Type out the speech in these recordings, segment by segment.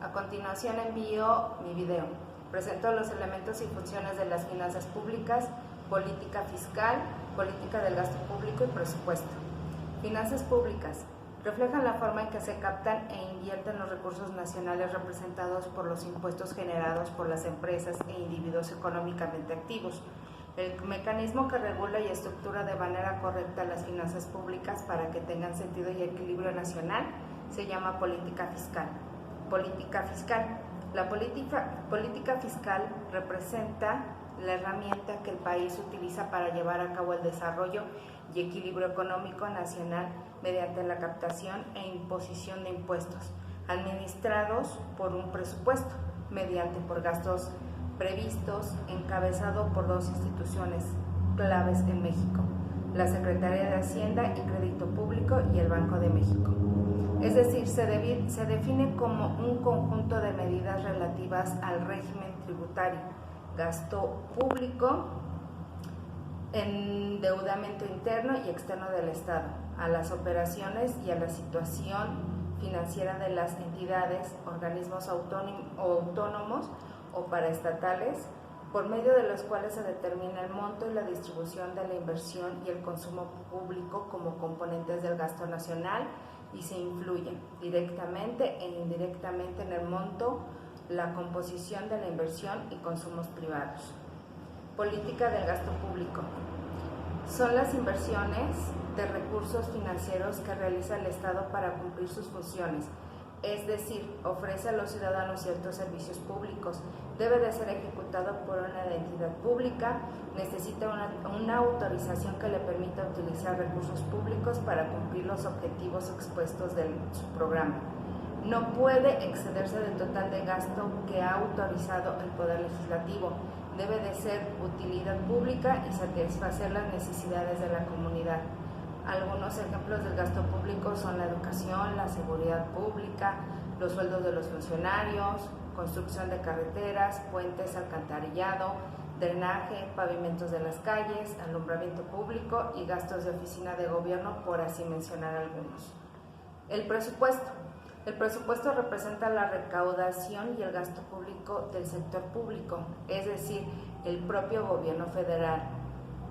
A continuación envío mi video. Presento los elementos y funciones de las finanzas públicas, política fiscal, política del gasto público y presupuesto. Finanzas públicas reflejan la forma en que se captan e invierten los recursos nacionales representados por los impuestos generados por las empresas e individuos económicamente activos. El mecanismo que regula y estructura de manera correcta las finanzas públicas para que tengan sentido y equilibrio nacional se llama política fiscal. Política fiscal. La política fiscal representa la herramienta que el país utiliza para llevar a cabo el desarrollo y equilibrio económico nacional mediante la captación e imposición de impuestos, administrados por un presupuesto, mediante por gastos previstos, encabezado por dos instituciones claves en México, la Secretaría de Hacienda y Crédito Público y el Banco de México. Es decir, se define como un conjunto de medidas relativas al régimen tributario, gasto público, endeudamiento interno y externo del Estado, a las operaciones y a la situación financiera de las entidades, organismos autónomos o paraestatales, por medio de los cuales se determina el monto y la distribución de la inversión y el consumo público como componentes del gasto nacional y se influyen directamente e indirectamente en el monto, la composición de la inversión y consumos privados. Política del gasto público. Son las inversiones de recursos financieros que realiza el Estado para cumplir sus funciones, es decir, ofrece a los ciudadanos ciertos servicios públicos, debe de ser ejecutado por una entidad pública, necesita una autorización que le permita utilizar recursos públicos para cumplir los objetivos expuestos de su programa. No puede excederse del total de gasto que ha autorizado el Poder Legislativo, debe de ser utilidad pública y satisfacer las necesidades de la comunidad. Algunos ejemplos del gasto público son la educación, la seguridad pública, los sueldos de los funcionarios, construcción de carreteras, puentes, alcantarillado, drenaje, pavimentos de las calles, alumbramiento público y gastos de oficina de gobierno, por así mencionar algunos. El presupuesto. El presupuesto representa la recaudación y el gasto público del sector público, es decir, el propio gobierno federal,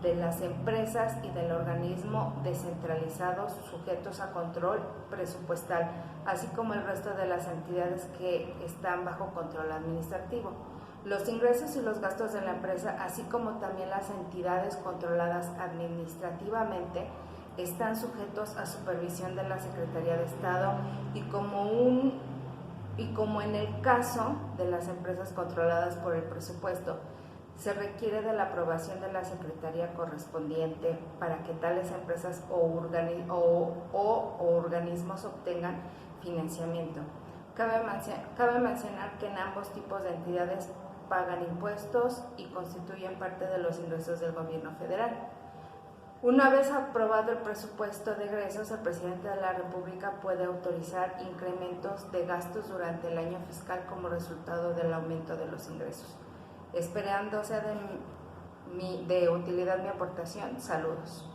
de las empresas y del organismo descentralizados sujetos a control presupuestal, así como el resto de las entidades que están bajo control administrativo. Los ingresos y los gastos de la empresa, así como también las entidades controladas administrativamente, están sujetos a supervisión de la Secretaría de Estado y como en el caso de las empresas controladas por el presupuesto, se requiere de la aprobación de la Secretaría correspondiente para que tales empresas o organismos obtengan financiamiento. Cabe mencionar que en ambos tipos de entidades pagan impuestos y constituyen parte de los ingresos del gobierno federal. Una vez aprobado el presupuesto de egresos, el presidente de la República puede autorizar incrementos de gastos durante el año fiscal como resultado del aumento de los ingresos. Esperando sea de utilidad mi aportación. Saludos.